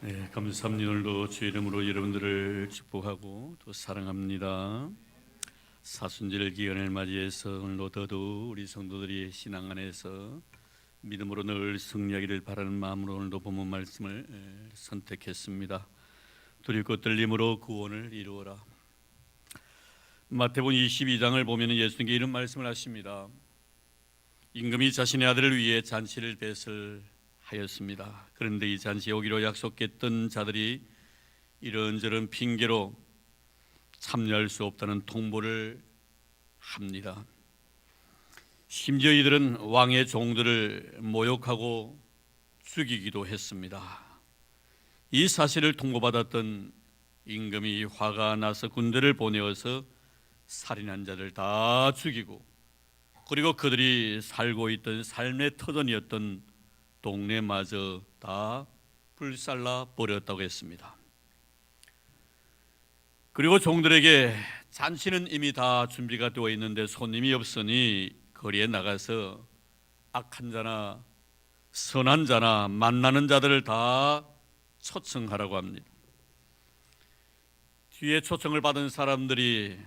네, 감사합니다. 오늘도 주의 이름으로 여러분들을 축복하고 또 사랑합니다. 사순절 기간을 맞이해서 오늘도 더더욱 우리 성도들이 신앙 안에서 믿음으로 늘 승리하기를 바라는 마음으로 오늘도 본문 말씀을 선택했습니다. 두렵고 떨림으로 구원을 이루어라. 마태복음 22장을 보면 예수님께 이런 말씀을 하십니다. 임금이 자신의 아들을 위해 잔치를 배설하였습니다. 그런데 이 잔치에 오기로 약속했던 자들이 이런저런 핑계로 참여할 수 없다는 통보를 합니다. 심지어 이들은 왕의 종들을 모욕하고 죽이기도 했습니다. 이 사실을 통보받았던 임금이 화가 나서 군대를 보내어서 살인한 자들 다 죽이고, 그리고 그들이 살고 있던 삶의 터전이었던 동네마저 다 불살라 버렸다고 했습니다. 그리고 종들에게 잔치는 이미 다 준비가 되어 있는데 손님이 없으니 거리에 나가서 악한 자나 선한 자나 만나는 자들을 다 초청하라고 합니다. 뒤에 초청을 받은 사람들이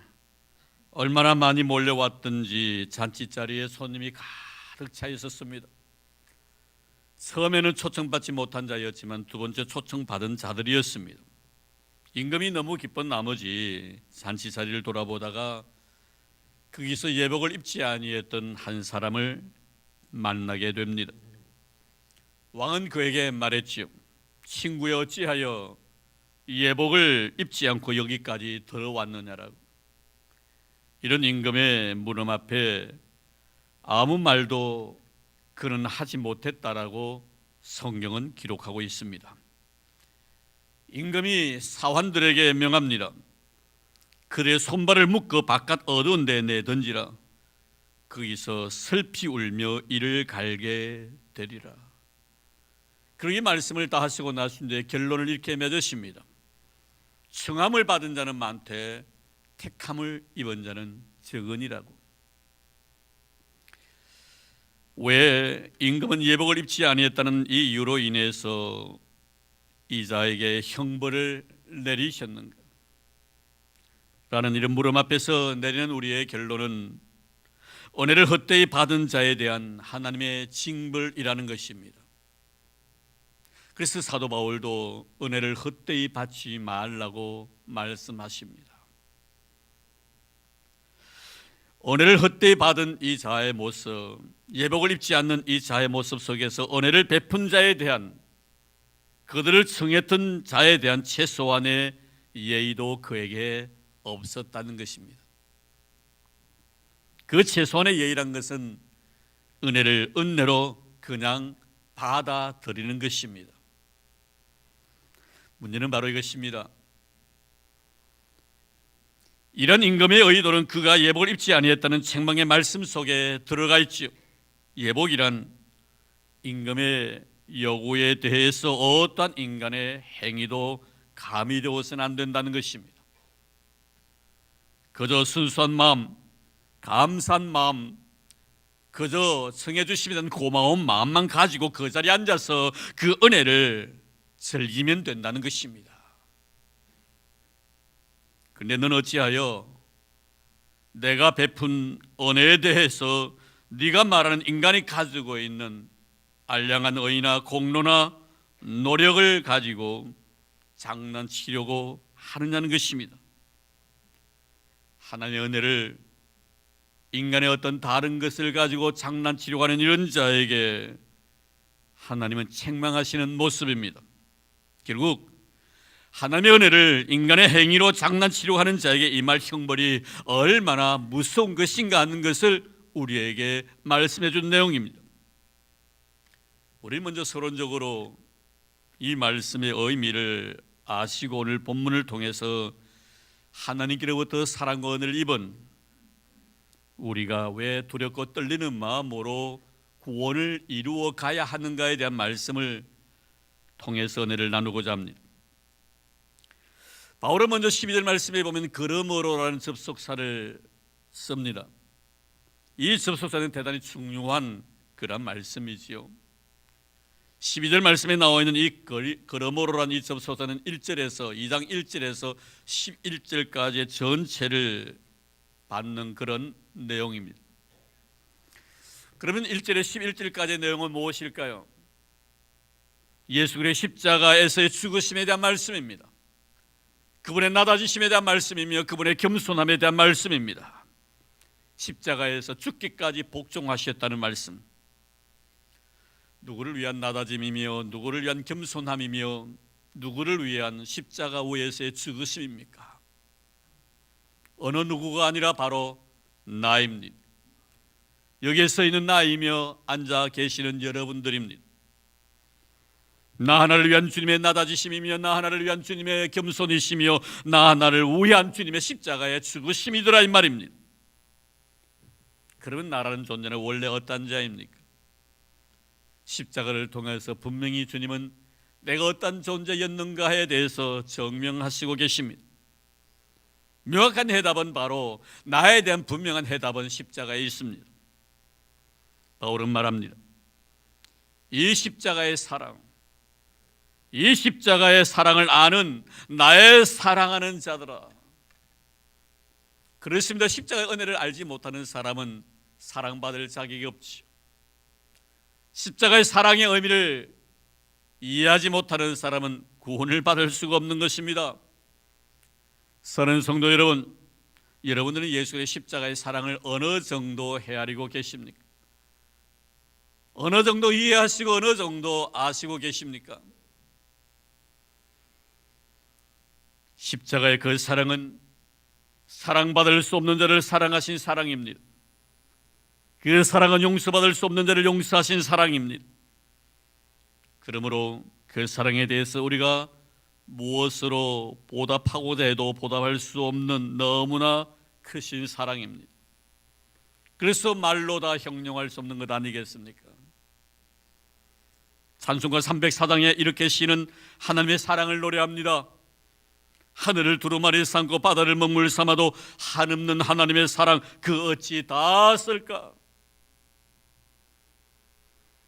얼마나 많이 몰려왔든지 잔치자리에 손님이 가득 차 있었습니다. 처음에는 초청받지 못한 자였지만 두 번째 초청받은 자들이었습니다. 임금이 너무 기쁜 나머지 잔치 자리를 돌아보다가 거기서 예복을 입지 아니했던 한 사람을 만나게 됩니다. 왕은 그에게 말했지요. 친구여, 어찌하여 예복을 입지 않고 여기까지 들어왔느냐라고. 이런 임금의 물음 앞에 아무 말도 그는 하지 못했다라고 성경은 기록하고 있습니다. 임금이 사환들에게 명합니다. 그의 손발을 묶어 바깥 어두운 데 내던지라. 거기서 슬피 울며 이를 갈게 되리라. 그러기 말씀을 다 하시고 나신데 결론을 이렇게 맺으십니다. 청함을 받은 자는 많되 택함을 입은 자는 적으니라고. 왜 임금은 예복을 입지 아니했다는 이 이유로 인해서 이 자에게 형벌을 내리셨는가? 라는 이런 물음 앞에서 내리는 우리의 결론은 은혜를 헛되이 받은 자에 대한 하나님의 징벌이라는 것입니다. 그래서 사도 바울도 은혜를 헛되이 받지 말라고 말씀하십니다. 은혜를 헛되이 받은 이 자의 모습, 예복을 입지 않는 이 자의 모습 속에서 은혜를 베푼 자에 대한, 그들을 청했던 자에 대한 최소한의 예의도 그에게 없었다는 것입니다. 그 최소한의 예의란 것은 은혜를 은혜로 그냥 받아들이는 것입니다. 문제는 바로 이것입니다. 이런 임금의 의도는 그가 예복을 입지 아니했다는 책망의 말씀 속에 들어가 있지요. 예복이란 임금의 요구에 대해서 어떠한 인간의 행위도 가미되어서는 안 된다는 것입니다. 그저 순수한 마음, 감사한 마음, 그저 청해 주시면 고마운 마음만 가지고 그 자리에 앉아서 그 은혜를 즐기면 된다는 것입니다. 그런데 너는 어찌하여 내가 베푼 은혜에 대해서 네가 말하는 인간이 가지고 있는 알량한 의의나 공로나 노력을 가지고 장난치려고 하느냐는 것입니다. 하나님의 은혜를 인간의 어떤 다른 것을 가지고 장난치려고 하는 이런 자에게 하나님은 책망하시는 모습입니다. 결국 하나님의 은혜를 인간의 행위로 장난치려고 하는 자에게 임할 형벌이 얼마나 무서운 것인가 하는 것을 우리에게 말씀해 준 내용입니다. 우리 먼저 서론적으로 이 말씀의 의미를 아시고 오늘 본문을 통해서 하나님께로부터 사랑과 은혜를 입은 우리가 왜 두렵고 떨리는 마음으로 구원을 이루어 가야 하는가에 대한 말씀을 통해서 은혜를 나누고자 합니다. 바울은 먼저 12절 말씀에 보면 그러므로라는 접속사를 씁니다. 이 접속사는 대단히 중요한 그런 말씀이지요. 12절 말씀에 나와 있는 이 그러므로란 이 접속사는 1절에서 2장 1절에서 11절까지의 전체를 받는 그런 내용입니다. 그러면 1절에 11절까지의 내용은 무엇일까요? 예수 그리스도의 십자가에서의 죽으심에 대한 말씀입니다. 그분의 낮아지심에 대한 말씀이며 그분의 겸손함에 대한 말씀입니다. 십자가에서 죽기까지 복종하셨다는 말씀. 누구를 위한 낮아짐이며 누구를 위한 겸손함이며 누구를 위한 십자가 위에서의 죽으심입니까? 어느 누구가 아니라 바로 나입니다. 여기에 서 있는 나이며 앉아 계시는 여러분들입니다. 나 하나를 위한 주님의 낮아지심이며 나 하나를 위한 주님의 겸손이시며 나 하나를 위한 주님의 십자가의 죽으심이더라 이 말입니다. 그러면 나라는 존재는 원래 어떤 자입니까? 십자가를 통해서 분명히 주님은 내가 어떤 존재였는가에 대해서 증명하시고 계십니다. 명확한 해답은 바로 나에 대한 분명한 해답은 십자가에 있습니다. 바울은 말합니다. 이 십자가의 사랑, 이 십자가의 사랑을 아는 나의 사랑하는 자들아. 그렇습니다. 십자가의 은혜를 알지 못하는 사람은 사랑받을 자격이 없지요. 십자가의 사랑의 의미를 이해하지 못하는 사람은 구원을 받을 수가 없는 것입니다. 사랑하는 성도 여러분, 여러분들은 예수의 십자가의 사랑을 어느 정도 헤아리고 계십니까? 어느 정도 이해하시고 어느 정도 아시고 계십니까? 십자가의 그 사랑은 사랑받을 수 없는 자를 사랑하신 사랑입니다. 그 사랑은 용서받을 수 없는 자를 용서하신 사랑입니다. 그러므로 그 사랑에 대해서 우리가 무엇으로 보답하고자 해도 보답할 수 없는 너무나 크신 사랑입니다. 그래서 말로 다 형용할 수 없는 것 아니겠습니까? 찬송가 304장에 이렇게 시는 하나님의 사랑을 노래합니다. 하늘을 두루마리 삼고 바다를 먹물 삼아도 한없는 하나님의 사랑 그 어찌 다 쓸까?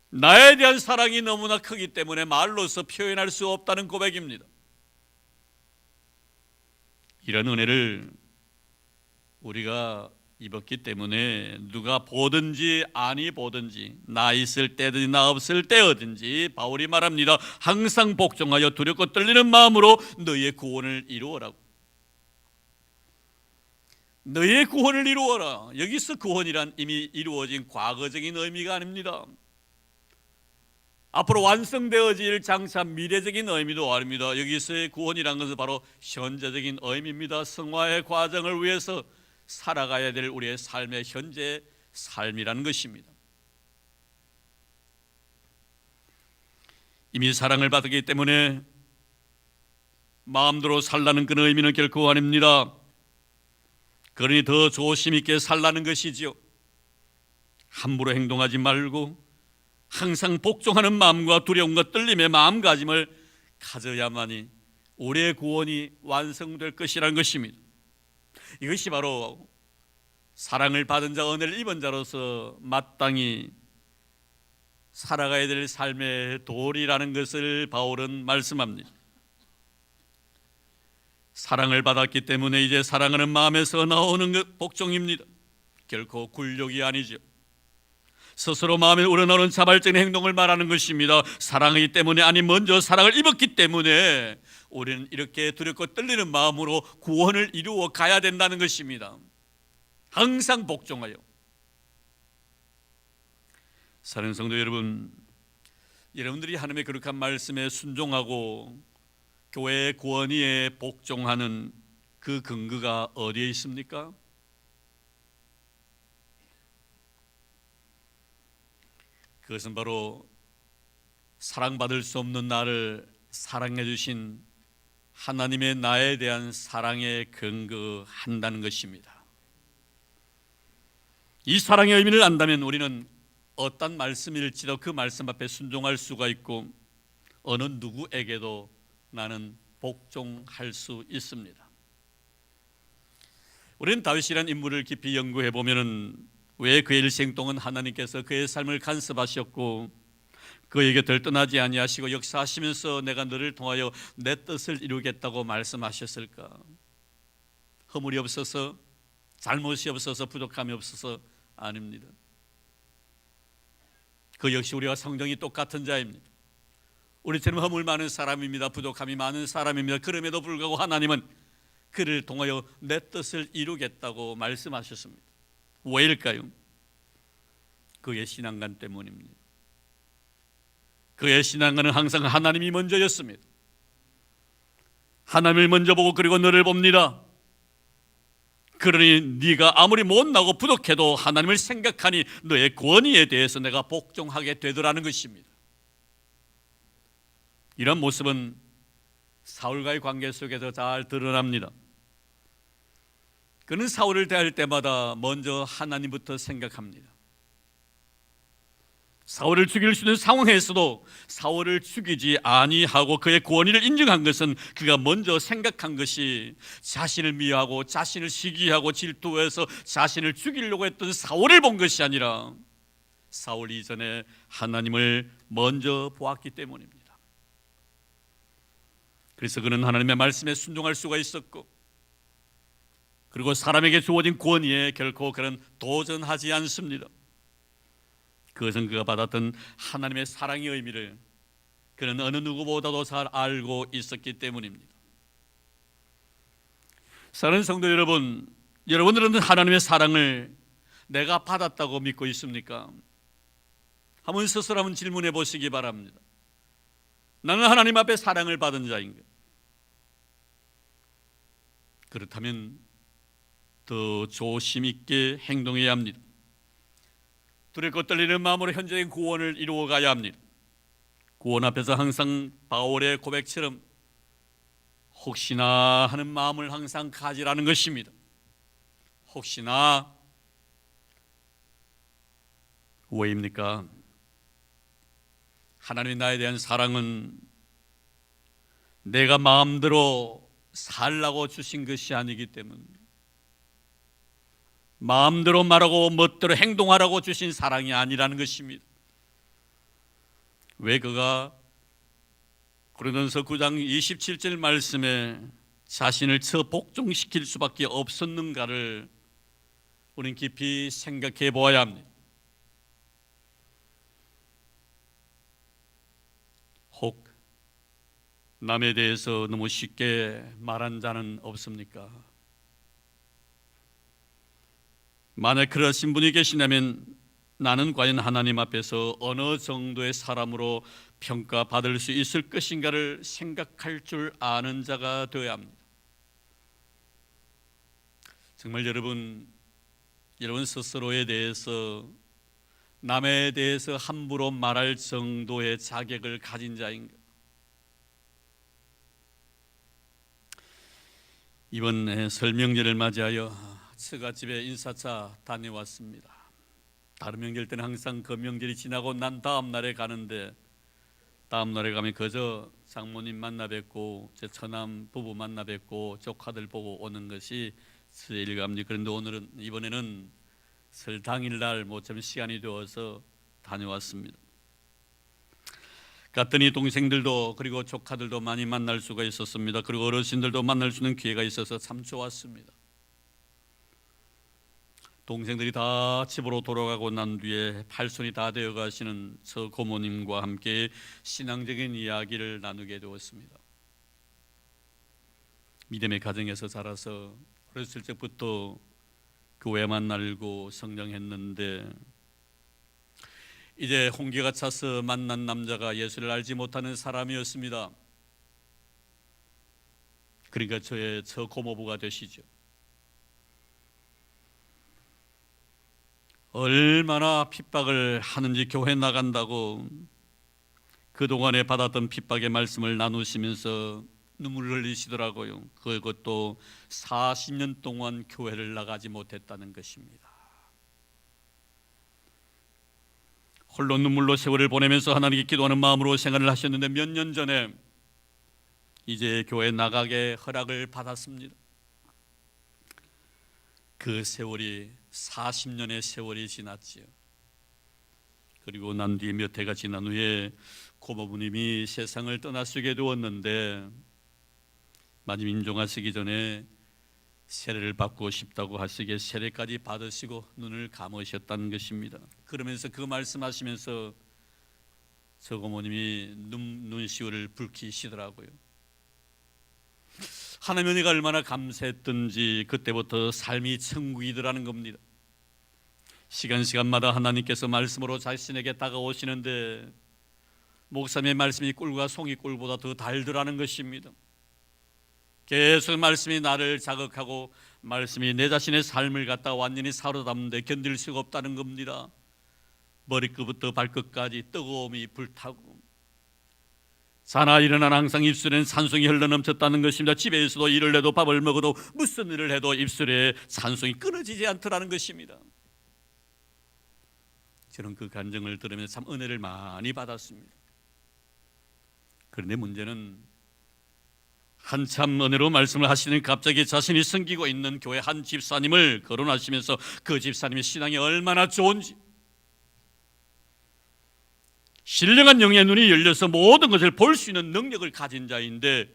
나에 대한 사랑이 너무나 크기 때문에 말로서 표현할 수 없다는 고백입니다. 이런 은혜를 우리가 입었기 때문에 누가 보든지 아니 보든지 나 있을 때든지 나 없을 때든지 바울이 말합니다. 항상 복종하여 두렵고 떨리는 마음으로 너희의 구원을 이루어라. 너희의 구원을 이루어라. 여기서 구원이란 이미 이루어진 과거적인 의미가 아닙니다. 앞으로 완성되어질 장차 미래적인 의미도 아닙니다. 여기서의 구원이란 것은 바로 현재적인 의미입니다. 성화의 과정을 위해서 살아가야 될 우리의 삶의 현재 삶이라는 것입니다. 이미 사랑을 받았기 때문에 마음대로 살라는 그런 의미는 결코 아닙니다. 그러니 더 조심 있게 살라는 것이지요. 함부로 행동하지 말고 항상 복종하는 마음과 두려움과 떨림의 마음가짐을 가져야만이 우리의 구원이 완성될 것이라는 것입니다. 이것이 바로 사랑을 받은 자, 은혜를 입은 자로서 마땅히 살아가야 될 삶의 도리라는 것을 바울은 말씀합니다. 사랑을 받았기 때문에 이제 사랑하는 마음에서 나오는 것 복종입니다. 결코 굴욕이 아니죠. 스스로 마음에 우러나오는 자발적인 행동을 말하는 것입니다. 사랑이기 때문에, 아니 먼저 사랑을 입었기 때문에 우리는 이렇게 두렵고 떨리는 마음으로 구원을 이루어 가야 된다는 것입니다. 항상 복종하여. 사랑하는 성도 여러분, 여러분들이 하나님의 거룩한 말씀에 순종하고 교회의 구원위에 복종하는 그 근거가 어디에 있습니까? 그것은 바로 사랑받을 수 없는 나를 사랑해 주신 하나님의 나에 대한 사랑에 근거한다는 것입니다. 이 사랑의 의미를 안다면 우리는 어떤 말씀일지라도 그 말씀 앞에 순종할 수가 있고 어느 누구에게도 나는 복종할 수 있습니다. 우리는 다윗이라는 인물을 깊이 연구해 보면은 왜 그의 일생 동안 하나님께서 그의 삶을 간섭하셨고 그에게 덜 떠나지 아니하시고 역사하시면서 내가 너를 통하여 내 뜻을 이루겠다고 말씀하셨을까? 허물이 없어서, 잘못이 없어서, 부족함이 없어서 아닙니다. 그 역시 우리와 성정이 똑같은 자입니다. 우리처럼 허물 많은 사람입니다. 부족함이 많은 사람입니다. 그럼에도 불구하고 하나님은 그를 통하여 내 뜻을 이루겠다고 말씀하셨습니다. 왜일까요? 그의 신앙관 때문입니다. 그의 신앙관은 항상 하나님이 먼저였습니다. 하나님을 먼저 보고 그리고 너를 봅니다. 그러니 네가 아무리 못나고 부족해도 하나님을 생각하니 너의 권위에 대해서 내가 복종하게 되더라는 것입니다. 이런 모습은 사울과의 관계 속에서 잘 드러납니다. 그는 사울을 대할 때마다 먼저 하나님부터 생각합니다. 사울을 죽일 수 있는 상황에서도 사울을 죽이지 아니하고 그의 권위를 인정한 것은 그가 먼저 생각한 것이 자신을 미워하고 자신을 시기하고 질투해서 자신을 죽이려고 했던 사울을 본 것이 아니라 사울 이전에 하나님을 먼저 보았기 때문입니다. 그래서 그는 하나님의 말씀에 순종할 수가 있었고, 그리고 사람에게 주어진 권위에 결코 그는 도전하지 않습니다. 그것은 그가 받았던 하나님의 사랑의 의미를 그는 어느 누구보다도 잘 알고 있었기 때문입니다. 사랑하는 성도 여러분, 여러분들은 하나님의 사랑을 내가 받았다고 믿고 있습니까? 한번 스스로 한번 질문해 보시기 바랍니다. 나는 하나님 앞에 사랑을 받은 자인가? 그렇다면 더 조심 있게 행동해야 합니다. 두렵고 떨리는 마음으로 현재의 구원을 이루어 가야 합니다. 구원 앞에서 항상 바울의 고백처럼 혹시나 하는 마음을 항상 가지라는 것입니다. 혹시나. 왜입니까? 하나님이 나에 대한 사랑은 내가 마음대로 살라고 주신 것이 아니기 때문입니다. 마음대로 말하고 멋대로 행동하라고 주신 사랑이 아니라는 것입니다. 왜 그가 고린도전서 9장 27절 말씀에 자신을 복종시킬 수밖에 없었는가를 우리는 깊이 생각해 보아야 합니다. 혹 남에 대해서 너무 쉽게 말한 자는 없습니까? 만약 그러신 분이 계시다면 나는 과연 하나님 앞에서 어느 정도의 사람으로 평가받을 수 있을 것인가를 생각할 줄 아는 자가 되어야 합니다. 정말 여러분 스스로에 대해서, 남에 대해서 함부로 말할 정도의 자격을 가진 자인가? 이번 설명절을 맞이하여 처갓집에 인사차 다녀왔습니다. 다른 명절 때는 항상 그 명절이 지나고 난 다음 날에 가는데, 다음 날에 가면 그저 장모님 만나 뵙고 제 처남 부부 만나 뵙고 조카들 보고 오는 것이 제 일감입니다. 그런데 이번에는 설 당일날 모처럼 시간이 되어서 다녀왔습니다. 갔더니 동생들도 그리고 조카들도 많이 만날 수가 있었습니다. 그리고 어르신들도 만날 수 있는 기회가 있어서 참 좋았습니다. 동생들이 다 집으로 돌아가고 난 뒤에 팔순이 다 되어 가시는 저 고모님과 함께 신앙적인 이야기를 나누게 되었습니다. 믿음의 가정에서 자라서 어렸을 적부터 교회만 날고 성장했는데, 이제 홍기가 차서 만난 남자가 예수를 알지 못하는 사람이었습니다. 그러니까 저 고모부가 되시죠. 얼마나 핍박을 하는지 교회 나간다고 그동안에 받았던 핍박의 말씀을 나누시면서 눈물을 흘리시더라고요. 그것도 40년 동안 교회를 나가지 못했다는 것입니다. 홀로 눈물로 세월을 보내면서 하나님께 기도하는 마음으로 생활을 하셨는데, 몇 년 전에 이제 교회 나가게 허락을 받았습니다. 그 세월이 40년의 세월이 지났지요. 그리고 난 뒤에 몇 해가 지난 후에 고모부님이 세상을 떠나시게 되었는데 마침 임종하시기 전에 세례를 받고 싶다고 하시기에 세례까지 받으시고 눈을 감으셨다는 것입니다. 그러면서 그 말씀하시면서 저 고모님이 눈시울을 붉히시더라고요. 하나님 은혜가 얼마나 감사했던지 그때부터 삶이 천국이더라는 겁니다. 시간마다 하나님께서 말씀으로 자신에게 다가오시는데 목사님의 말씀이 꿀과 송이꿀보다 더 달더라는 것입니다. 계속 말씀이 나를 자극하고 말씀이 내 자신의 삶을 갖다 완전히 사로잡는데 견딜 수가 없다는 겁니다. 머리끝부터 발끝까지 뜨거움이 불타고 자나 일어나 항상 입술엔 산송이 흘러넘쳤다는 것입니다. 집에서도 일을 해도 밥을 먹어도 무슨 일을 해도 입술에 산송이 끊어지지 않더라는 것입니다. 저는 그 간증을 들으면서 참 은혜를 많이 받았습니다. 그런데 문제는 한참 은혜로 말씀을 하시는 갑자기 자신이 섬기고 있는 교회 한 집사님을 거론하시면서 그 집사님의 신앙이 얼마나 좋은지, 신령한 영의 눈이 열려서 모든 것을 볼 수 있는 능력을 가진 자인데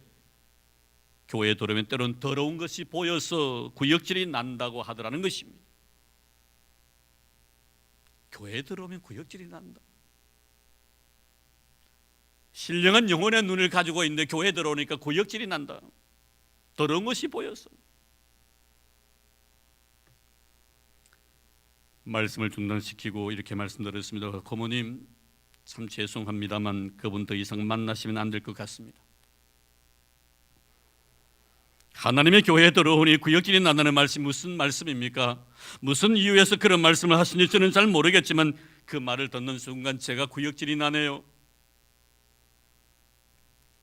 교회에 들어오면 때로는 더러운 것이 보여서 구역질이 난다고 하더라는 것입니다. 교회에 들어오면 구역질이 난다. 신령한 영혼의 눈을 가지고 있는데 교회에 들어오니까 구역질이 난다. 더러운 것이 보여서. 말씀을 중단시키고 이렇게 말씀드렸습니다. 고모님 참 죄송합니다만 그분 더 이상 만나시면 안 될 것 같습니다. 하나님의 교회에 들어오니 구역질이 난다는 말씀이 무슨 말씀입니까? 무슨 이유에서 그런 말씀을 하시는지 저는 잘 모르겠지만 그 말을 듣는 순간 제가 구역질이 나네요.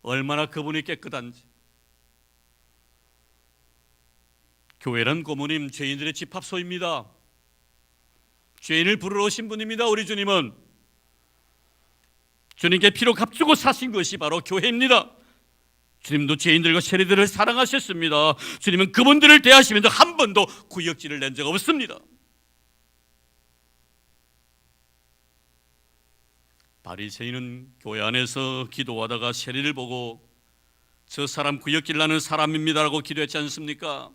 얼마나 그분이 깨끗한지. 교회란 고모님 죄인들의 집합소입니다. 죄인을 부르러 오신 분입니다. 우리 주님은 주님께 피로 값주고 사신 것이 바로 교회입니다. 주님도 죄인들과 세리들을 사랑하셨습니다. 주님은 그분들을 대하시면서 한 번도 구역질을 낸 적 없습니다. 바리새인은 교회 안에서 기도하다가 세리를 보고 저 사람 구역질 나는 사람입니다라고 기도했지 않습니까?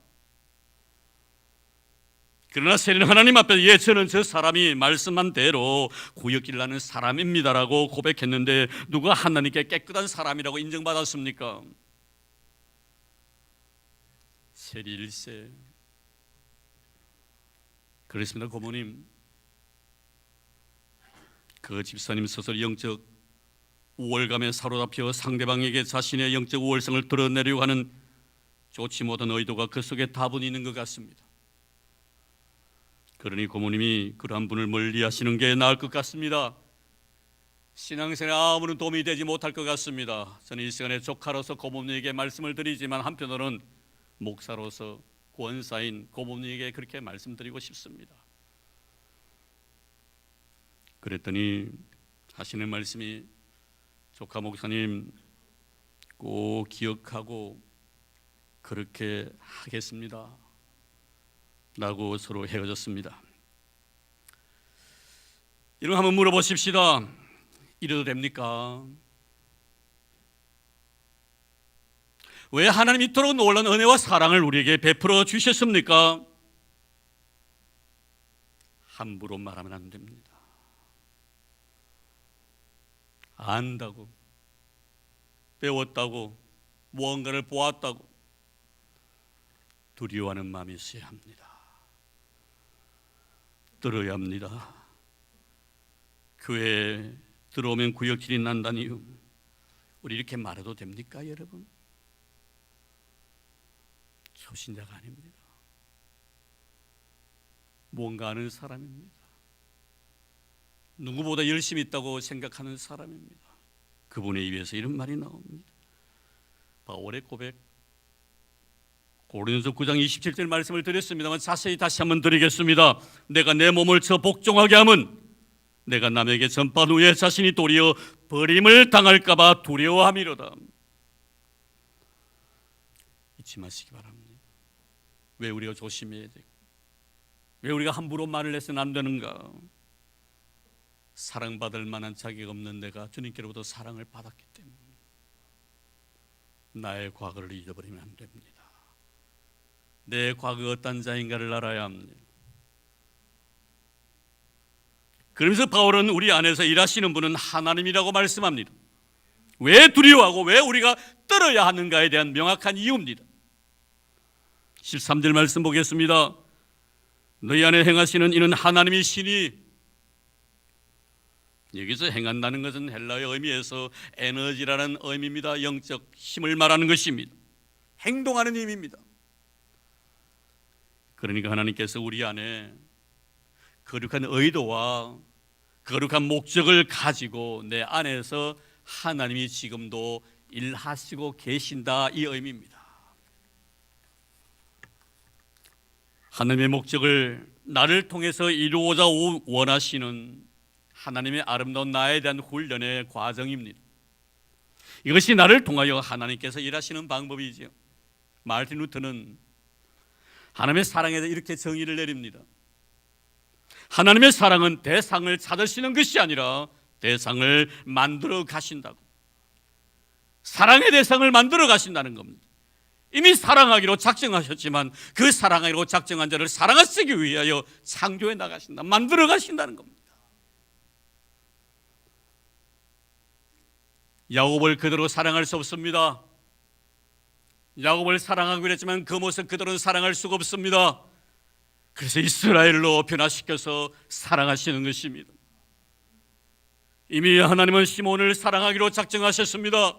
그러나 세리는 하나님 앞에서 예, 저는 저 사람이 말씀한 대로 구역질 나는 사람입니다라고 고백했는데 누가 하나님께 깨끗한 사람이라고 인정받았습니까? 세리 일세. 그렇습니다. 고모님, 그 집사님 스스로 영적 우월감에 사로잡혀 상대방에게 자신의 영적 우월성을 드러내려고 하는 좋지 못한 의도가 그 속에 다분히 있는 것 같습니다. 그러니 고모님이 그러한 분을 멀리 하시는 게 나을 것 같습니다. 신앙생활에 아무런 도움이 되지 못할 것 같습니다. 저는 이 시간에 조카로서 고모님에게 말씀을 드리지만 한편으로는 목사로서 권사인 고모님에게 그렇게 말씀드리고 싶습니다. 그랬더니 하시는 말씀이 조카 목사님 꼭 기억하고 그렇게 하겠습니다 라고 서로 헤어졌습니다. 이런 한번 물어보십시다. 이래도 됩니까? 왜 하나님 이토록 놀라운 은혜와 사랑을 우리에게 베풀어 주셨습니까? 함부로 말하면 안 됩니다. 안다고, 배웠다고, 무언가를 보았다고 두려워하는 마음이 있어야 합니다. 들어야 합니다. 교회에 들어오면 구역질이 난다니 우리 이렇게 말해도 됩니까, 여러분? 초신자가 아닙니다. 뭔가 아는 사람입니다. 누구보다 열심히 있다고 생각하는 사람입니다. 그분의 입에서 이런 말이 나옵니다. 바울의 고백, 고린도서 9장 27절 말씀을 드렸습니다만 자세히 다시 한번 드리겠습니다. 내가 내 몸을 저 복종하게 함은 내가 남에게 전파한 후에 자신이 도리어 버림을 당할까 봐 두려워함이로다. 잊지 마시기 바랍니다. 왜 우리가 조심해야 되고 왜 우리가 함부로 말을 해서는 안 되는가? 사랑받을 만한 자격 없는 내가 주님께로부터 사랑을 받았기 때문에 나의 과거를 잊어버리면 안 됩니다. 내 과거가 어떤 자인가를 알아야 합니다. 그러면서 바울은 우리 안에서 일하시는 분은 하나님이라고 말씀합니다. 왜 두려워하고 왜 우리가 떨어야 하는가에 대한 명확한 이유입니다. 13절 말씀 보겠습니다. 너희 안에 행하시는 이는 하나님이시니. 여기서 행한다는 것은 헬라어 의미에서 에너지라는 의미입니다. 영적 힘을 말하는 것입니다. 행동하는 힘입니다. 그러니까 하나님께서 우리 안에 거룩한 의도와 거룩한 목적을 가지고 내 안에서 하나님이 지금도 일하시고 계신다, 이 의미입니다. 하나님의 목적을 나를 통해서 이루고자 원하시는 하나님의 아름다운 나에 대한 훈련의 과정입니다. 이것이 나를 통하여 하나님께서 일하시는 방법이지요. 마르틴 루터는 하나님의 사랑에 대해 이렇게 정의를 내립니다. 하나님의 사랑은 대상을 찾으시는 것이 아니라 대상을 만들어 가신다고. 사랑의 대상을 만들어 가신다는 겁니다. 이미 사랑하기로 작정하셨지만 그 사랑하기로 작정한 자를 사랑하시기 위하여 창조해 나가신다, 만들어 가신다는 겁니다. 야곱을 그대로 사랑할 수 없습니다. 야곱을 사랑하기로 했지만 그 모습 그대로는 사랑할 수가 없습니다. 그래서 이스라엘로 변화시켜서 사랑하시는 것입니다. 이미 하나님은 시몬을 사랑하기로 작정하셨습니다.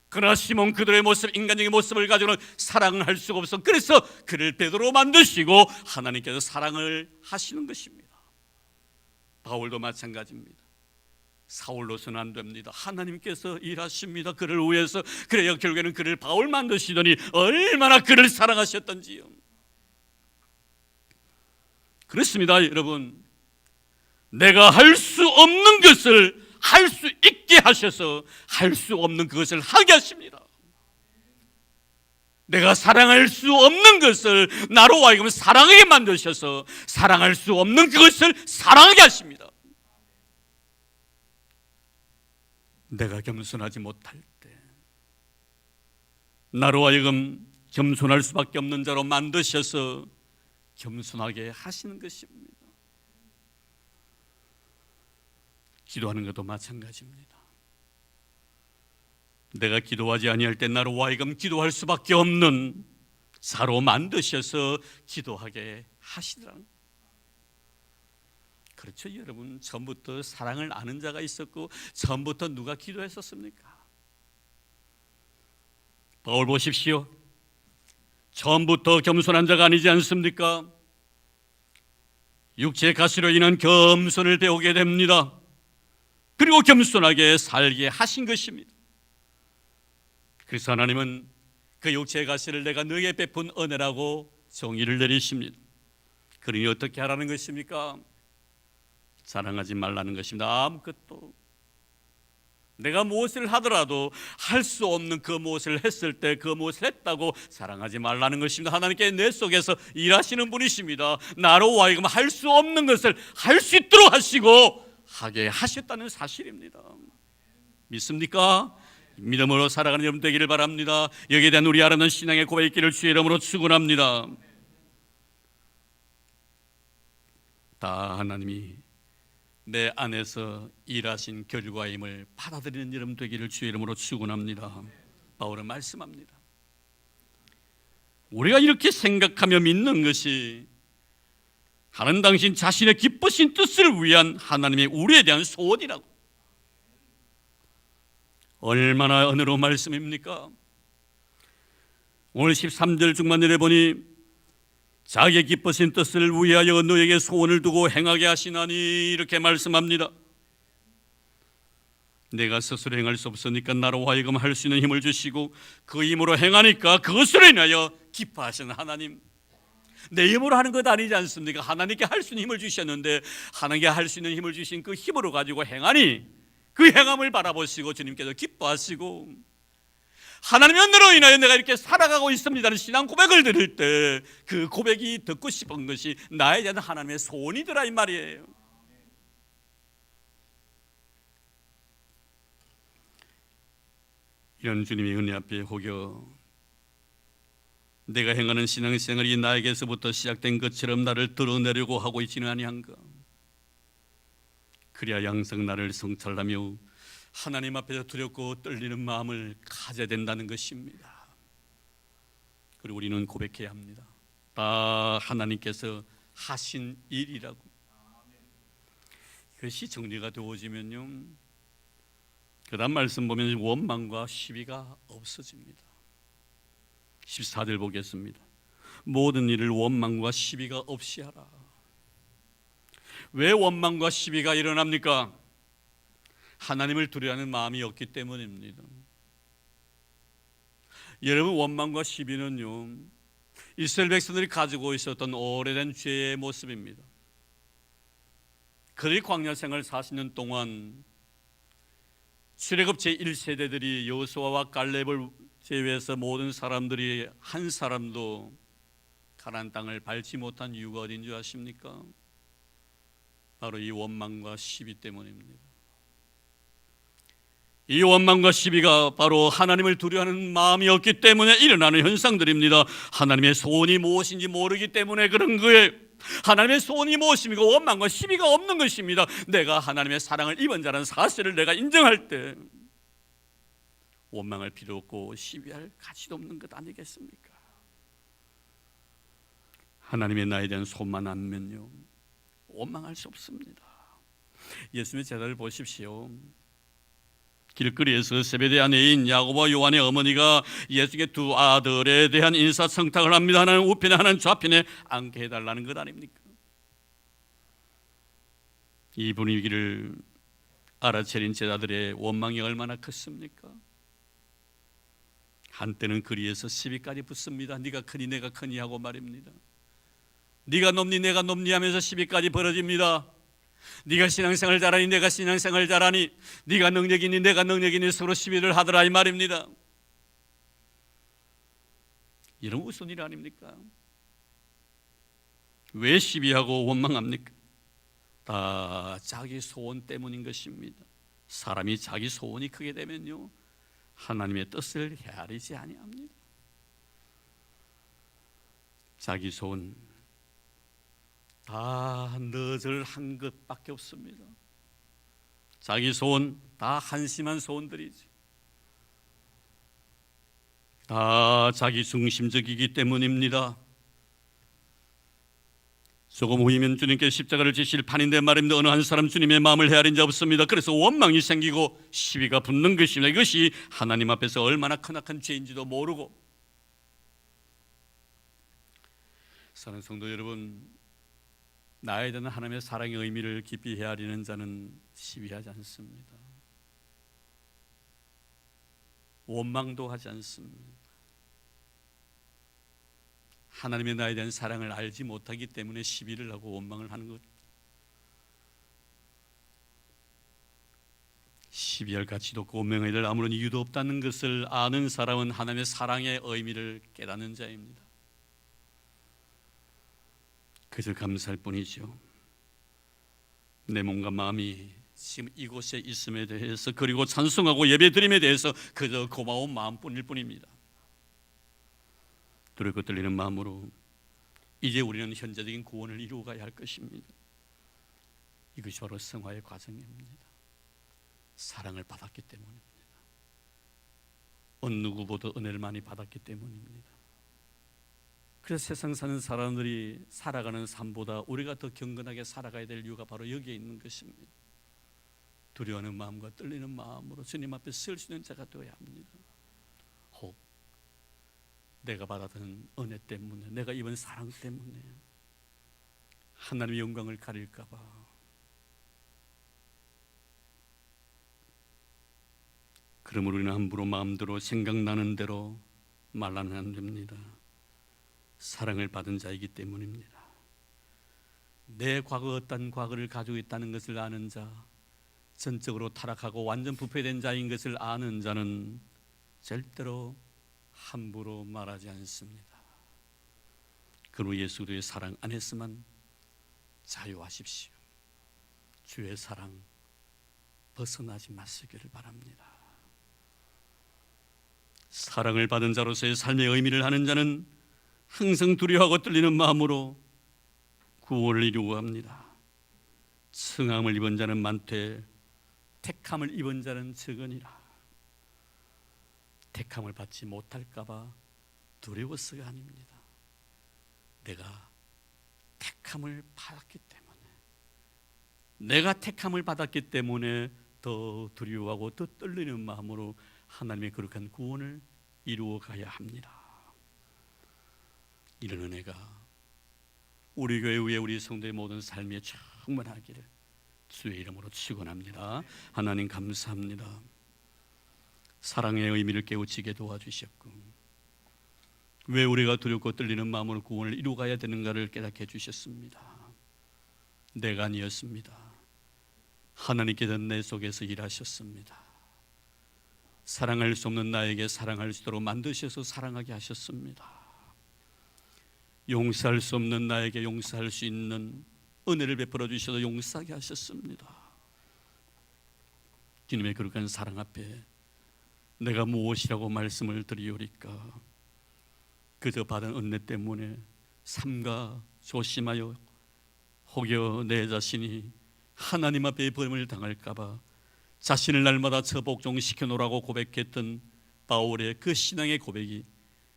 그러나 시몬 그들의 모습, 인간적인 모습을 가지고는 사랑을 할 수가 없어. 그래서 그를 베드로로 만드시고 하나님께서 사랑을 하시는 것입니다. 바울도 마찬가지입니다. 사울로서는 안 됩니다. 하나님께서 일하십니다. 그를 위해서. 그래야 결국에는 그를 바울 만드시더니 얼마나 그를 사랑하셨던지요. 그렇습니다, 여러분. 내가 할 수 없는 것을 할 수 있게 하셔서 할 수 없는 그것을 하게 하십니다. 내가 사랑할 수 없는 것을 나로 하여금 사랑하게 만드셔서 사랑할 수 없는 그것을 사랑하게 하십니다. 내가 겸손하지 못할 때 나로 하여금 겸손할 수밖에 없는 자로 만드셔서 겸손하게 하시는 것입니다. 기도하는 것도 마찬가지입니다. 내가 기도하지 아니할 때 나로 하여금 기도할 수밖에 없는 자로 만드셔서 기도하게 하시더라는 거예요. 그렇죠, 여러분. 처음부터 사랑을 아는 자가 있었고 처음부터 누가 기도했었습니까? 바울 보십시오. 처음부터 겸손한 자가 아니지 않습니까? 육체의 가시로 인한 겸손을 배우게 됩니다. 그리고 겸손하게 살게 하신 것입니다. 그래서 하나님은 그 육체의 가시를 내가 너에게 베푼 은혜라고 정의를 내리십니다. 그러니 어떻게 하라는 것입니까? 자랑하지 말라는 것입니다. 아무것도. 내가 무엇을 하더라도 할 수 없는 그 무엇을 했을 때 그 무엇을 했다고 자랑하지 말라는 것입니다. 하나님께 내 속에서 일하시는 분이십니다. 나로 하여금 할 수 없는 것을 할 수 있도록 하시고 하게 하셨다는 사실입니다. 믿습니까? 믿음으로 살아가는 여러분 되기를 바랍니다. 여기에 대한 우리 아름다운 신앙의 고백이 있기를 주의 이름으로 축원합니다. 다 하나님이 내 안에서 일하신 결과임을 받아들이는 여러분 되기를 주의 이름으로 축원합니다. 바울은 말씀합니다. 우리가 이렇게 생각하며 믿는 것이 하는 당신 자신의 기쁘신 뜻을 위한 하나님의 우리에 대한 소원이라고. 얼마나 은혜로운 말씀입니까? 오늘 13절 중반절에 보니 자기의 기쁘신 뜻을 위하여 너에게 소원을 두고 행하게 하시나니 이렇게 말씀합니다. 내가 스스로 행할 수 없으니까 나로 하여금 할 수 있는 힘을 주시고 그 힘으로 행하니까 그것으로 인하여 기뻐하시는 하나님. 내 힘으로 하는 것 아니지 않습니까? 하나님께 할 수 있는 힘을 주셨는데 하나님께 할 수 있는 힘을 주신 그 힘으로 가지고 행하니 그 행함을 바라보시고 주님께서 기뻐하시고 하나님의 은혜로 인하여 내가 이렇게 살아가고 있습니다는 신앙 고백을 드릴 때 그 고백이 듣고 싶은 것이 나에 대한 하나님의 소원이더라 이 말이에요. 이런 주님의 은혜 앞에 혹여 내가 행하는 신앙생활이 나에게서부터 시작된 것처럼 나를 드러내려고 하고 있지는 아니한가? 그래야 항상 나를 성찰하며 하나님 앞에서 두렵고 떨리는 마음을 가져야 된다는 것입니다. 그리고 우리는 고백해야 합니다. 다 하나님께서 하신 일이라고. 그것이 정리가 되어지면요, 그 다음 말씀 보면 원망과 시비가 없어집니다. 14절 보겠습니다. 모든 일을 원망과 시비가 없이 하라. 왜 원망과 시비가 일어납니까? 하나님을 두려워하는 마음이 없기 때문입니다. 여러분, 원망과 시비는요, 이스라엘 백성들이 가지고 있었던 오래된 죄의 모습입니다. 그들이 광야 생활 40년 동안 출애굽 제1세대들이 여호수아와 갈렙을 제외해서 모든 사람들이 한 사람도 가나안 땅을 밟지 못한 이유가 어딘 줄 아십니까? 바로 이 원망과 시비 때문입니다. 이 원망과 시비가 바로 하나님을 두려워하는 마음이 없기 때문에 일어나는 현상들입니다. 하나님의 소원이 무엇인지 모르기 때문에 그런 거예요. 하나님의 소원이 무엇입니까? 원망과 시비가 없는 것입니다. 내가 하나님의 사랑을 입은 자라는 사실을 내가 인정할 때 원망할 필요 없고 시비할 가치도 없는 것 아니겠습니까? 하나님의 나에 대한 소만 안면요, 원망할 수 없습니다. 예수님의 제자를 보십시오. 길거리에서 세베대 아내인 야고보와 요한의 어머니가 예수의 두 아들에 대한 인사청탁을 합니다. 하나는 우편에 하나는 좌편에 앉게 해달라는 것 아닙니까? 이 분위기를 알아차린 제자들의 원망이 얼마나 컸습니까? 한때는 거리에서 시비까지 붙습니다. 네가 크니 내가 크니 하고 말입니다. 네가 높니 내가 높니 하면서 시비까지 벌어집니다. 네가 신앙생활 잘하니 내가 신앙생활 잘하니, 네가 능력이니 내가 능력이니 서로 시비를 하더라 이 말입니다. 이런 무슨 일 아닙니까? 왜 시비하고 원망합니까? 다 자기 소원 때문인 것입니다. 사람이 자기 소원이 크게 되면요, 하나님의 뜻을 헤아리지 아니합니다. 자기 소원 다 너절 한 것밖에 없습니다. 자기 소원 다 한심한 소원들이지. 다 자기 중심적이기 때문입니다. 조금 후이면 주님께 십자가를 지실 판인데 말입니다. 어느 한 사람 주님의 마음을 헤아린 자 없습니다. 그래서 원망이 생기고 시비가 붙는 것입니다. 이것이 하나님 앞에서 얼마나 크나큰 죄인지도 모르고. 사랑하는 성도 여러분, 나에 대한 하나님의 사랑의 의미를 깊이 헤아리는 자는 시비하지 않습니다. 원망도 하지 않습니다. 하나님의 나에 대한 사랑을 알지 못하기 때문에 시비를 하고 원망을 하는 것. 시비할 가치도 없고 원망해야 될 아무런 이유도 없다는 것을 아는 사람은 하나님의 사랑의 의미를 깨닫는 자입니다. 그저 감사할 뿐이죠. 내 몸과 마음이 지금 이곳에 있음에 대해서, 그리고 찬송하고 예배드림에 대해서 그저 고마운 마음뿐일 뿐입니다. 두렵고 떨리는 마음으로 이제 우리는 현재적인 구원을 이루어가야 할 것입니다. 이것이 바로 성화의 과정입니다. 사랑을 받았기 때문입니다. 어느 누구보다 은혜를 많이 받았기 때문입니다. 그래서 세상 사는 사람들이 살아가는 삶보다 우리가 더 경건하게 살아가야 될 이유가 바로 여기에 있는 것입니다. 두려워하는 마음과 떨리는 마음으로 주님 앞에 설 수 있는 자가 되어야 합니다. 혹 내가 받았던 은혜 때문에, 내가 입은 사랑 때문에 하나님의 영광을 가릴까 봐 그러므로 우리는 함부로 마음대로 생각나는 대로 말하면 안 됩니다. 사랑을 받은 자이기 때문입니다. 내 과거 어떤 과거를 가지고 있다는 것을 아는 자, 전적으로 타락하고 완전 부패된 자인 것을 아는 자는 절대로 함부로 말하지 않습니다. 그로 예수 그리스도의 사랑 안에서만 자유하십시오. 주의 사랑 벗어나지 마시기를 바랍니다. 사랑을 받은 자로서의 삶의 의미를 아는 자는 항상 두려워하고 떨리는 마음으로 구원을 이루어갑니다. 승함을 입은 자는 많되 택함을 입은 자는 적으니라. 택함을 받지 못할까 봐 두려워서가 아닙니다. 내가 택함을 받았기 때문에, 내가 택함을 받았기 때문에 더 두려워하고 더 떨리는 마음으로 하나님의 거룩한 구원을 이루어 가야 합니다. 이런 은혜가 우리 교회 위에 우리 성도의 모든 삶에 충만하기를 주의 이름으로 축원합니다. 하나님 감사합니다. 사랑의 의미를 깨우치게 도와주셨고, 왜 우리가 두렵고 떨리는 마음으로 구원을 이루어가야 되는가를 깨닫게 해주셨습니다. 내가 아니었습니다. 하나님께서 내 속에서 일하셨습니다. 사랑할 수 없는 나에게 사랑할 수 있도록 만드셔서 사랑하게 하셨습니다. 용서할 수 없는 나에게 용서할 수 있는 은혜를 베풀어 주셔서 용서하게 하셨습니다. 주님의 거룩한 사랑 앞에 내가 무엇이라고 말씀을 드리오리까? 그저 받은 은혜 때문에 삼가 조심하여 혹여 내 자신이 하나님 앞에 벌을 당할까 봐 자신을 날마다 처복종시켜 놓으라고 고백했던 바울의 그 신앙의 고백이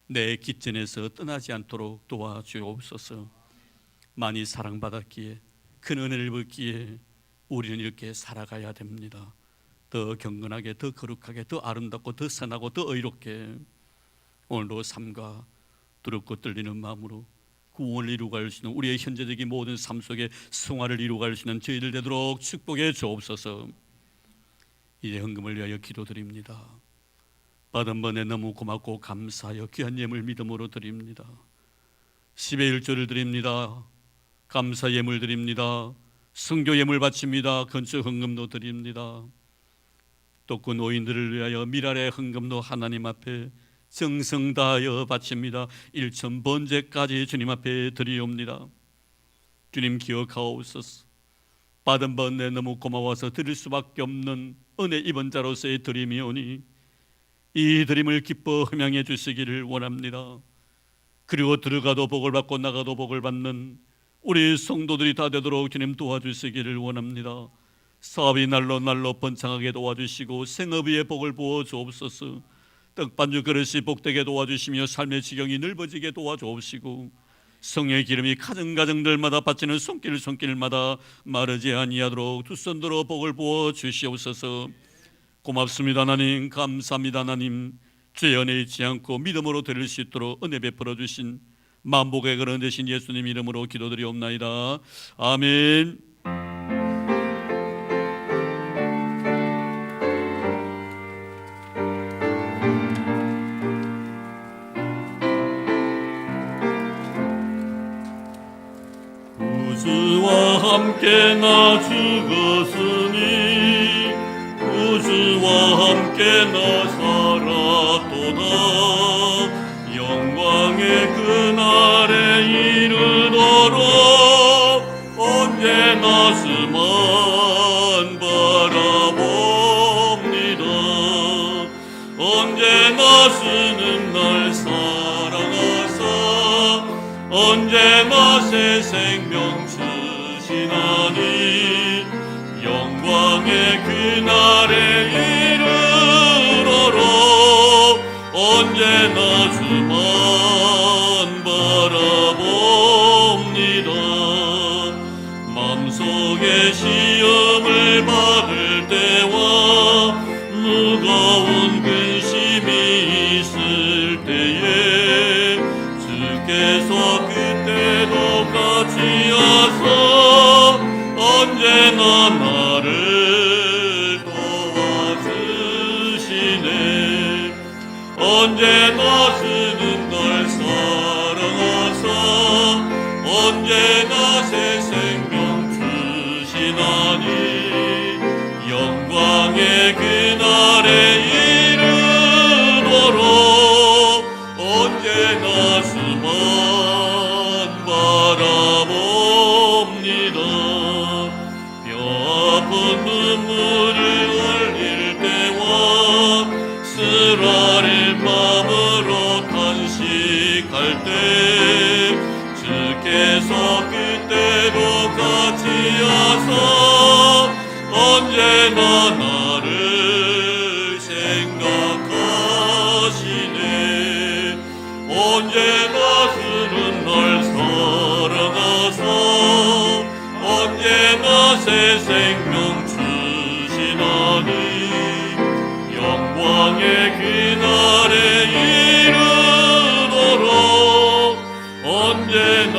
내 깃전에서 떠나지 않도록 도와주옵소서. 많이 사랑받았기에, 큰 은혜를 받기에 우리는 이렇게 살아가야 됩니다. 더 경건하게, 더 거룩하게, 더 아름답고, 더 선하고, 더 의롭게 오늘도 삶과 두렵고 떨리는 마음으로 구원을 이루어갈 수 있는 우리의 현재적인 모든 삶 속에 승화를 이루어갈 수 있는 저희들 되도록 축복해 주옵소서. 이제 헌금을 위하여 기도드립니다. 받은 번에 너무 고맙고 감사하여 귀한 예물 믿음으로 드립니다. 10의 1조를 드립니다. 감사 예물 드립니다. 선교 예물 바칩니다. 건축 헌금도 드립니다. 또 그 노인들을 위하여 미랄의 헌금도 하나님 앞에 정성 다하여 바칩니다. 1천 번제까지 주님 앞에 드리옵니다. 주님 기억하옵소서. 받은 번에 너무 고마워서 드릴 수밖에 없는 은혜 입은 자로서의 드림이오니 이 드림을 기뻐 흠양해 주시기를 원합니다. 그리고 들어가도 복을 받고 나가도 복을 받는 우리 성도들이 다 되도록 주님 도와주시기를 원합니다. 사업이 날로 날로 번창하게 도와주시고 생업위에 복을 부어 주옵소서. 떡반죽 그릇이 복되게 도와주시며 삶의 지경이 넓어지게 도와주옵시고, 성령의 기름이 가정가정들마다 바치는 손길마다 마르지 아니하도록 두 손들어 복을 부어 주시옵소서. 고맙습니다 하나님. 감사합니다 하나님. 죄 은혜 잊지 않고 믿음으로 드릴 수 있도록 은혜 베풀어 주신 만복의 그런 대신 예수님 이름으로 기도드리옵나이다. 아멘. 우주와 함께 나 죽었으니 우주와 함께 나 살았도다. 영광의 그날에 이르도록 언제나 수만 바라봅니다. 언제나 쓰는 날 사랑하사 언제나 새 생명 주시나니 영광의 그날에 이르도록 언제나 주만 바라봅니다. 마음속에 시험을 받을 때와 무거운 근심이 있을 때에 주께서 그때도 같이 하사 언제나 나를 도와주시네. 언제나 쓰는 날 사랑하사 언제나 새 생명 주시나니 영광의 그날에 이르도록 언제나 수만 바라봅니다. 뼈 아픈 눈물을 흘릴 때와 쓰라릴 말 할 때 주께서 그때도 같이 하사 언제나 나를 생각하시네. 언제나 주는 날 사랑하사 언제나 새 생명 주시나니 영광의 그날에 이르도록 언제나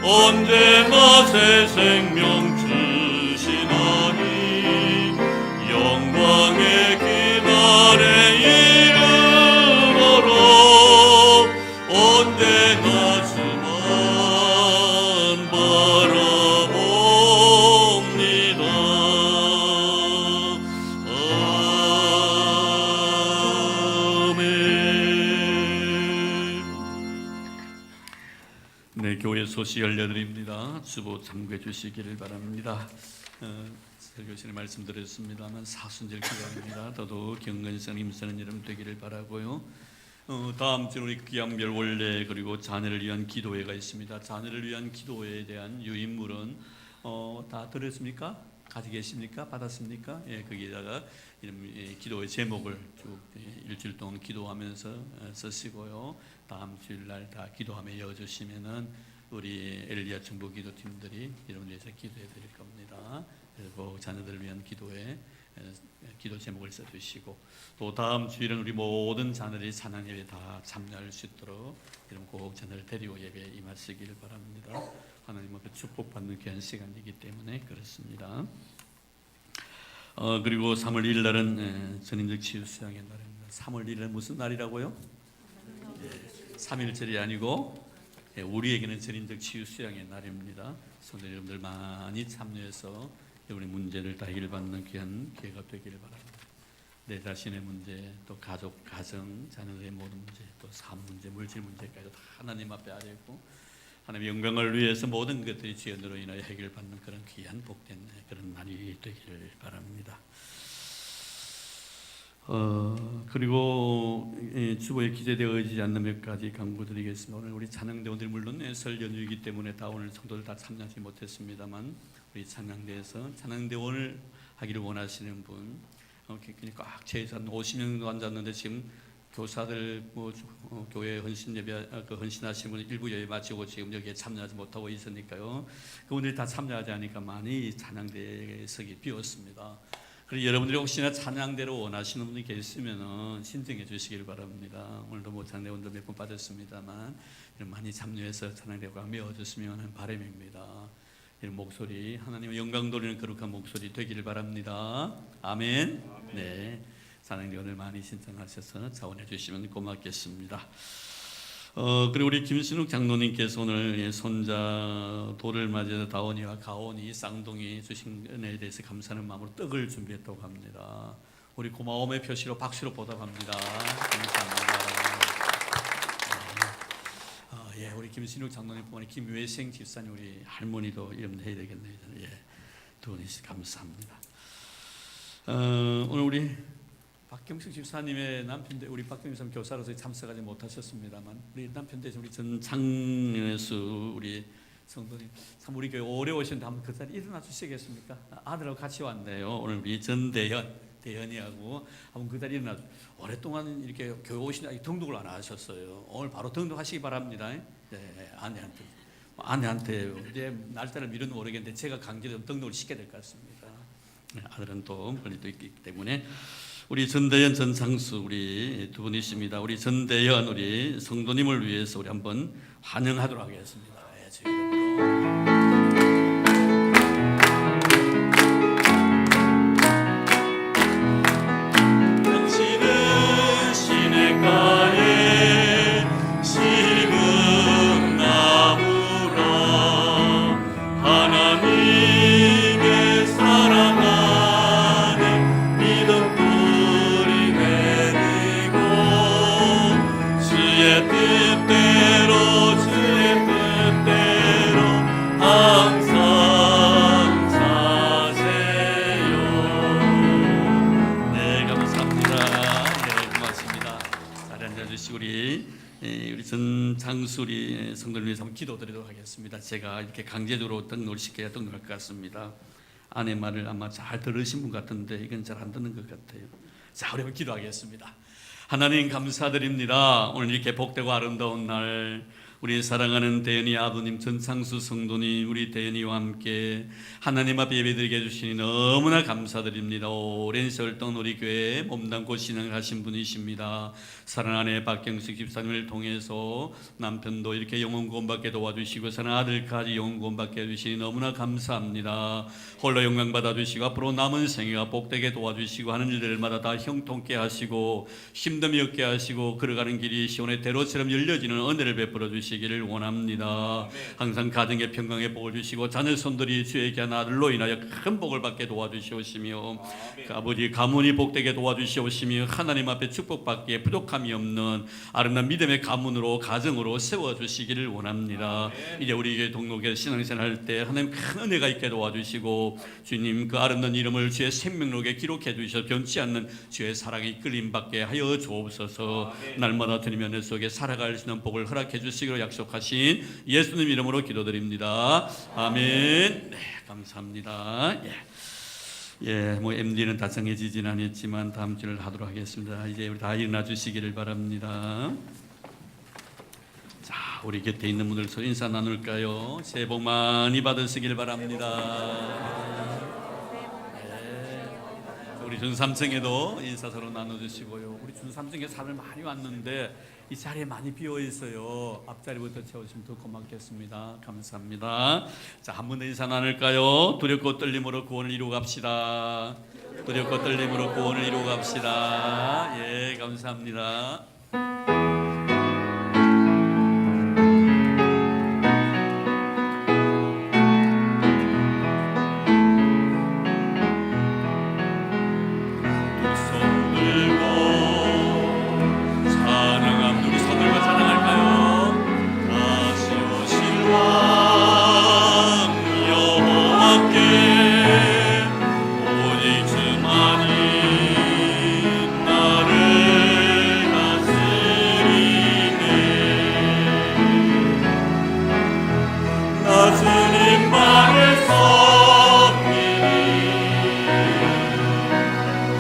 언제나 새 생명 주시나니 영광의 그날에 이르도록 언제나 주만 바라봅니다. 아멘. 네, 교회 소식 알려드립니다. 주보 참고해 주시기를 바랍니다. 설교실에 말씀드렸습니다만 사순절 기도합니다. 더더욱 경건성 힘쓰는 여러분 되기를 바라고요. 다음 주 우리 귀양별 원래 그리고 자녀를 위한 기도회가 있습니다. 자녀를 위한 기도회에 대한 유인물은 다 들었습니까? 가지고 계십니까? 받았습니까? 예, 거기다가 이런 기도의 제목을 쭉 일주일 동안 기도하면서 쓰시고요. 다음 주일날 다 기도하며 이어주시면은 우리 엘리야 중보 기도팀들이 여러분들 위해서 기도해 드릴 겁니다. 그리고 자녀들을 위한 기도에 기도 제목을 써주시고 또 다음 주일은 우리 모든 자녀들이 찬양 예배 다 참여할 수 있도록 이런 꼭 자녀를 데리고 예배에 임하시기를 바랍니다. 하나님 앞에 축복받는 귀한 시간이기 때문에 그렇습니다. 그리고 3월 1일 날은 전인적 치유 수양의 날입니다. 3월 1일은 무슨 날이라고요? 3일절이 아니고 우리에게는 전인적 치유 수양의 날입니다. 성도 여러분들 많이 참여해서 여러분의 문제를 다 해결받는 귀한 기회가 되기를 바랍니다. 내 자신의 문제, 또 가족, 가정, 자녀들의 모든 문제, 또 삶 문제, 물질 문제까지 다 하나님 앞에 아뢰고 하나님의 영광을 위해서 모든 것들이 지연으로 인하여 해결받는 그런 귀한 복된 그런 날이 되기를 바랍니다. 그리고 주보에 기재되어지지 않는 몇 가지 강구드리겠습니다. 오늘 우리 찬양대원들이 물론 설 연휴이기 때문에 다 오늘 성도들 다 참여하지 못했습니다만 우리 찬양대에서 찬양대원을 하기를 원하시는 분 꽉 채워서 한 50명 앉았는데 지금 교사들 교회 헌신 예배 헌신하시는 분 일부 예배 마치고 지금 여기에 참여하지 못하고 있으니까요. 그분들이 다 참여하지 않으니까 많이 찬양대석이 비었습니다. 그리고 여러분들이 혹시나 찬양대로 원하시는 분이 계시면 신청해 주시길 바랍니다. 오늘도 뭐 찬양대원도 몇 번 받았습니다만 많이 참여해서 찬양대가 메워줬으면 하는 바람입니다. 이런 목소리 하나님의 영광 돌리는 거룩한 목소리 되기를 바랍니다. 아멘. 네, 찬양대원을 많이 신청하셔서 자원해 주시면 고맙겠습니다. 그리고 우리 김신욱 장로님께서 오늘 손자 돌을 맞이해서 다원이와 가온이 쌍둥이 주신 은혜에 대해서 감사하는 마음으로 떡을 준비했다고 합니다. 우리 고마움의 표시로 박수로 보답합니다. 감사합니다. 예, 우리 김신욱 장로님뿐만 아니라 김외생 집사님 우리 할머니도 이름 해야 되겠네요. 예, 두 분이 감사합니다. 오늘 우리 박경식 집사님의 남편대 우리 박경식 집사님 교사로서 참석하지 못하셨습니다만 우리 남편 대신 우리 전창수 우리 성도님 참 우리 교회 오래 오셨는데 한번 그 자리에 일어나 주시겠습니까? 아들하고 같이 왔네요. 오늘 우리 대현이하고 한번 그 자리에 일어나 오랫동안 이렇게 교회 오시는데 등록을 안 하셨어요. 오늘 바로 등록하시기 바랍니다. 네, 아내한테 이제 날짜를 미루는 모르겠는데 제가 강제로 등록을 시켜야 될 것 같습니다. 네, 아들은 또 멀리 또 있기 때문에. 우리 전대현, 전상수 우리 두 분이십니다. 우리 전대현 우리 성도님을 위해서 우리 한번 환영하도록 하겠습니다. 전상수 우리 성도를 위해서 한번 기도드리도록 하겠습니다. 제가 이렇게 강제적으로 등록시켜야 등록할 것 같습니다. 아내 말을 아마 잘 들으신 분 같은데 이건 잘 안 듣는 것 같아요. 자, 우리 한번 기도하겠습니다. 하나님 감사드립니다. 오늘 이렇게 복되고 아름다운 날 우리 사랑하는 대연이 아버님 전창수 성도님 우리 대연이와 함께 하나님 앞에 예배드리게 해주시니 너무나 감사드립니다. 오랜 세월 동안 우리 교회에 몸담고 신앙을 하신 분이십니다. 사랑하는 아내 박경숙 집사님을 통해서 남편도 이렇게 영혼 구원받게 도와주시고 사랑하는 아들까지 영혼 구원받게 해주시니 너무나 감사합니다. 홀로 영광 받아주시고 앞으로 남은 생애가 복되게 도와주시고 하는 일들마다 다 형통케 하시고 힘듦이 없게 하시고 걸어가는 길이 시온의 대로처럼 열려지는 은혜를 베풀어 주시기를 원합니다. 항상 가정의 평강의 복을 주시고 자녀 손들이 주의 귀한 아들로 인하여 큰 복을 받게 도와주시옵시며 그 아버지 가문이 복되게 도와주시옵시며 하나님 앞에 축복받기에 부족함이 없는 아름다운 믿음의 가문으로 가정으로 세워주시기를 원합니다. 이제 우리 교회 동록에 신앙생활 할 때 하나님 큰 은혜가 있게 도와주시고 주님 그 아름다운 이름을 주의 생명록에 기록해 주셔서 변치 않는 주의 사랑에 이끌림 받게 하여 주옵소서. 날마다 주님의 은혜 속에 살아갈 수 있는 복을 허락해 주시기로 약속하신 예수님 이름으로 기도드립니다. 아멘. 네, 감사합니다. 뭐 MD는 다 정해지진 않았지만 다음 주를 하도록 하겠습니다. 이제 우리 다 일어나 주시기를 바랍니다. 자, 우리 곁에 있는 분들 인사 나눌까요? 새해 복 많이 받으시길 바랍니다. 우리 준삼층에도 인사 서로 나눠주시고요. 우리 준삼층에 사람을 많이 왔는데 이 자리에 많이 비어 있어요. 앞자리부터 채우시면 더 고맙겠습니다. 감사합니다. 자, 한 번 더 인사 나눌까요? 두렵고 떨림으로 구원을 이루어 갑시다. 두렵고 떨림으로 구원을 이루어 갑시다. 예, 감사합니다.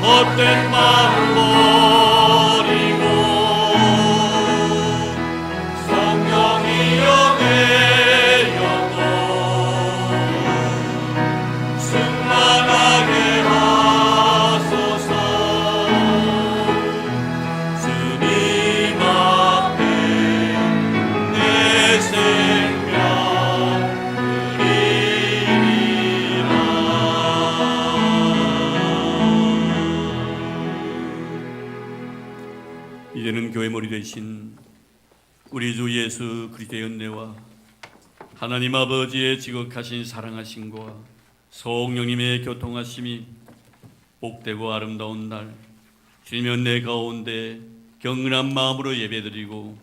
헛된 마음 버리고 성령이여 내 영혼 충만하게 하소서. 주님 앞에 내 생명 드리리라. 이제는 교회 머리 되신 우리 주 예수 그리스도의 은혜와 하나님 아버지의 지극하신 사랑하심과 성령님의 교통하심이 복되고 아름다운 날 주님의 은혜 가운데 경건한 마음으로 예배드리고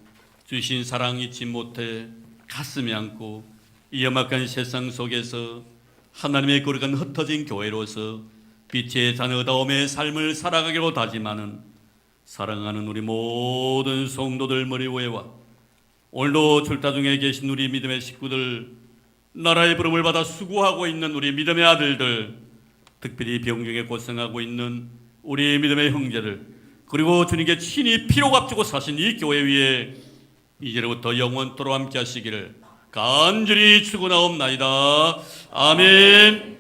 주신 사랑 잊지 못해 가슴에 안고 이 험악한 세상 속에서 하나님의 거룩한 흩어진 교회로서 빛의 자녀다움의 삶을 살아가기로 다짐하는 사랑하는 우리 모든 성도들 머리 위에와 오늘도 출타 중에 계신 우리 믿음의 식구들, 나라의 부름을 받아 수고하고 있는 우리 믿음의 아들들, 특별히 병중에 고생하고 있는 우리 믿음의 형제들, 그리고 주님께 친히 피로 값주고 사신 이 교회 위에 이제로부터 영원토록 함께 하시기를 간절히 축원하옵나이다. 아멘.